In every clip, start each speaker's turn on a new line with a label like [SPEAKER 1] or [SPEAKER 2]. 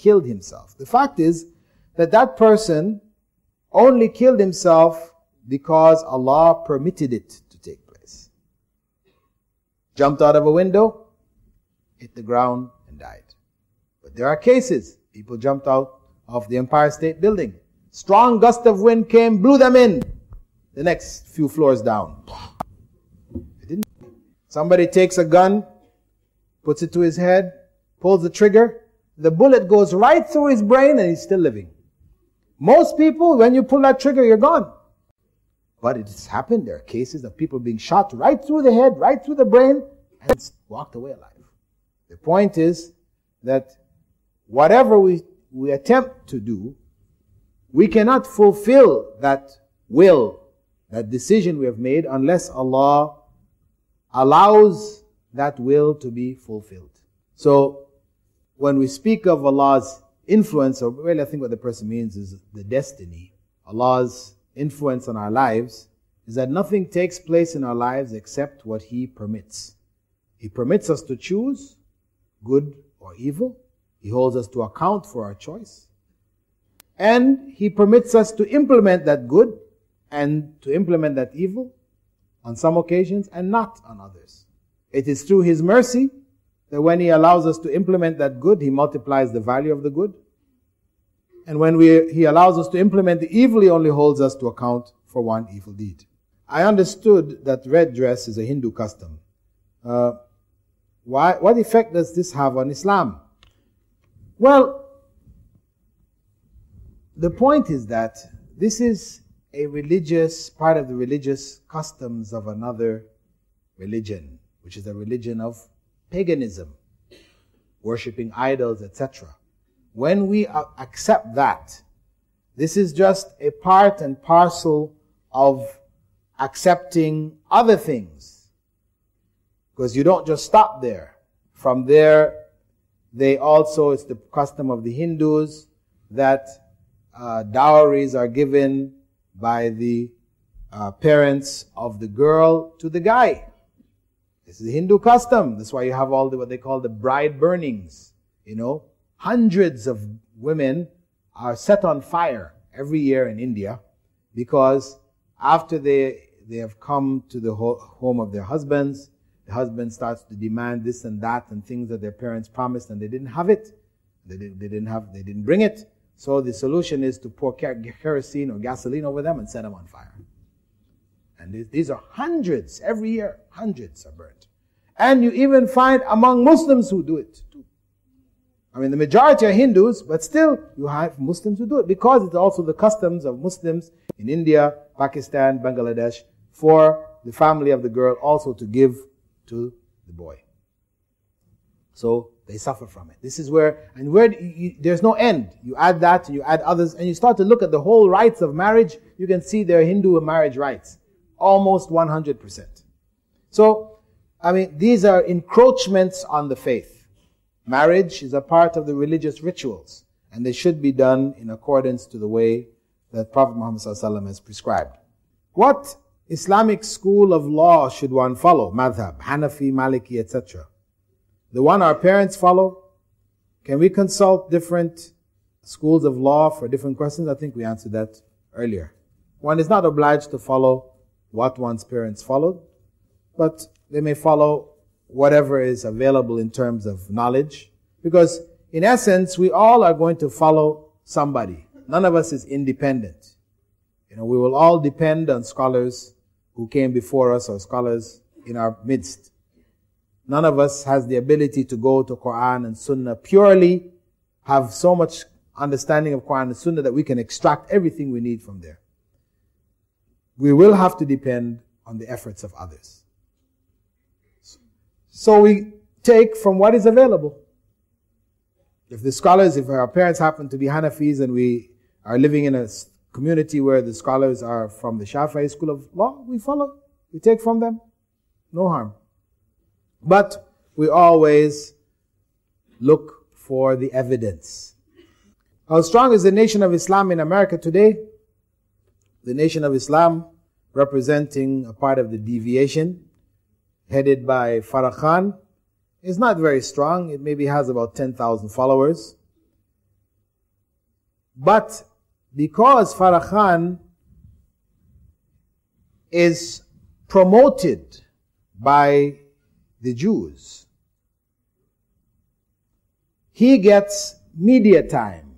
[SPEAKER 1] killed himself. The fact is that that person only killed himself because Allah permitted it to take place. Jumped out of a window, hit the ground and died. But there are cases. People jumped out of the Empire State Building. Strong gust of wind came, blew them in. The next few floors down. It didn't. Somebody takes a gun, puts it to his head, pulls the trigger. The bullet goes right through his brain and he's still living. Most people, when you pull that trigger, you're gone. But it's happened. There are cases of people being shot right through the head, right through the brain, and walked away alive. The point is that whatever we attempt to do, we cannot fulfill that will, that decision we have made, unless Allah allows that will to be fulfilled. So, when we speak of Allah's influence, or really I think what the person means is the destiny, Allah's influence on our lives, is that nothing takes place in our lives except what He permits. He permits us to choose good or evil. He holds us to account for our choice. And He permits us to implement that good and to implement that evil on some occasions and not on others. It is through His mercy that when He allows us to implement that good, He multiplies the value of the good. And when He allows us to implement the evil, He only holds us to account for one evil deed. I understood that red dress is a Hindu custom. What effect does this have on Islam? Well, the point is that this is a religious, part of the religious customs of another religion, which is a religion of paganism, worshipping idols, etc. When we accept that, this is just a part and parcel of accepting other things. Because you don't just stop there. From there, it's the custom of the Hindus that dowries are given by the parents of the girl to the guy. This is a Hindu custom. That's why you have all what they call the bride burnings. Hundreds of women are set on fire every year in India because after they have come to the home of their husbands, the husband starts to demand this and that and things that their parents promised and they didn't have it. They didn't bring it. So the solution is to pour kerosene or gasoline over them and set them on fire. And these are hundreds every year. Hundreds are burnt. And you even find among Muslims who do it too. I mean, the majority are Hindus, but still you have Muslims who do it because it's also the customs of Muslims in India, Pakistan, Bangladesh for the family of the girl also to give to the boy. So they suffer from it. This is there's no end. You add that, and you add others, and you start to look at the whole rights of marriage. You can see their Hindu marriage rights. Almost 100%. So, these are encroachments on the faith. Marriage is a part of the religious rituals, and they should be done in accordance to the way that Prophet Muhammad ﷺ has prescribed. What Islamic school of law should one follow? Madhab, Hanafi, Maliki, etc. The one our parents follow? Can we consult different schools of law for different questions? I think we answered that earlier. One is not obliged to follow what one's parents followed, but they may follow whatever is available in terms of knowledge. Because in essence, we all are going to follow somebody. None of us is independent. We will all depend on scholars who came before us or scholars in our midst. None of us has the ability to go to Quran and Sunnah purely, have so much understanding of Quran and Sunnah that we can extract everything we need from there. We will have to depend on the efforts of others. So we take from what is available. If our parents happen to be Hanafis and we are living in a community where the scholars are from the Shafi'i school of law, we follow. We take from them. No harm. But we always look for the evidence. How strong is the Nation of Islam in America today? The Nation of Islam, representing a part of the deviation, headed by Farah Khan, is not very strong. It maybe has about 10,000 followers. But because Farah Khan is promoted by the Jews, he gets media time.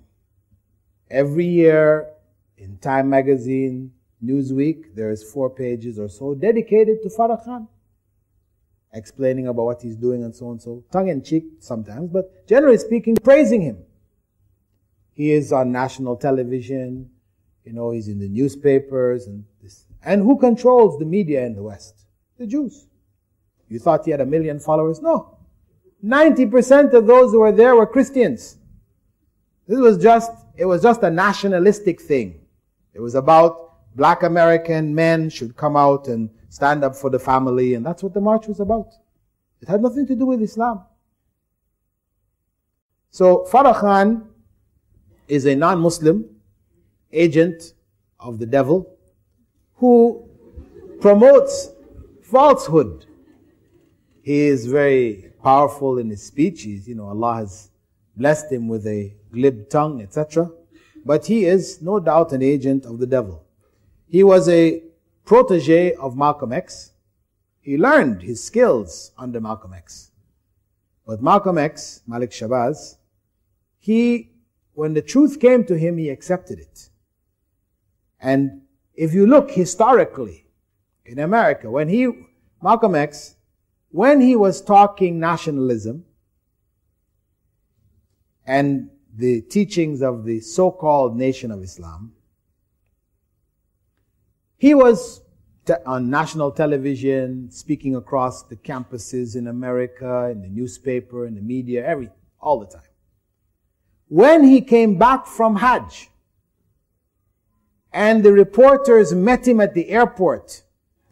[SPEAKER 1] Every year in Time magazine, Newsweek, there's 4 pages or so dedicated to Farah Khan, explaining about what he's doing and so and so, tongue-in-cheek sometimes, but generally speaking, praising him. He is on national television, he's in the newspapers and this. And who controls the media in the West? The Jews. You thought he had 1 million followers? No. 90% of those who were there were Christians. It was just a nationalistic thing. It was about black American men should come out and stand up for the family, and that's what the march was about. It had nothing to do with Islam. So Farah Khan is a non-Muslim agent of the devil who promotes falsehood. He is very powerful in his speech. Allah has blessed him with a glib tongue, etc. But he is no doubt an agent of the devil. He was a protege of Malcolm X. He learned his skills under Malcolm X. But Malcolm X, Malik Shabazz, when the truth came to him, he accepted it. And if you look historically in America, Malcolm X, when he was talking nationalism and the teachings of the so-called Nation of Islam, he was on national television, speaking across the campuses in America, in the newspaper, in the media, all the time. When he came back from Hajj, and the reporters met him at the airport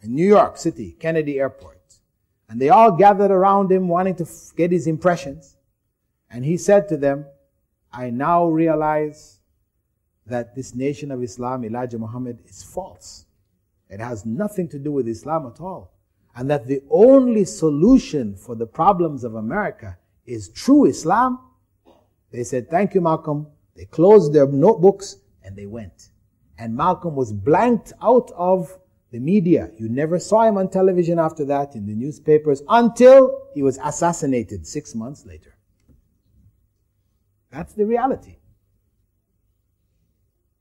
[SPEAKER 1] in New York City, Kennedy Airport, and they all gathered around him wanting to get his impressions, and he said to them, I now realize that this Nation of Islam, Elijah Muhammad, is false. It has nothing to do with Islam at all. And that the only solution for the problems of America is true Islam. They said, thank you, Malcolm. They closed their notebooks and they went. And Malcolm was blanked out of the media. You never saw him on television after that, in the newspapers, until he was assassinated 6 months later. That's the reality.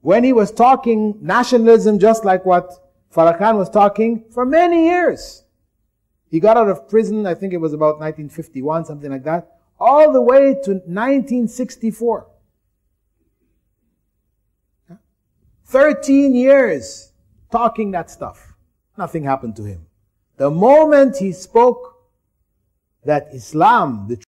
[SPEAKER 1] When he was talking nationalism, just like what Farah Khan was talking, for many years. He got out of prison, I think it was about 1951, something like that, all the way to 1964. 13 years talking that stuff. Nothing happened to him. The moment he spoke that Islam, the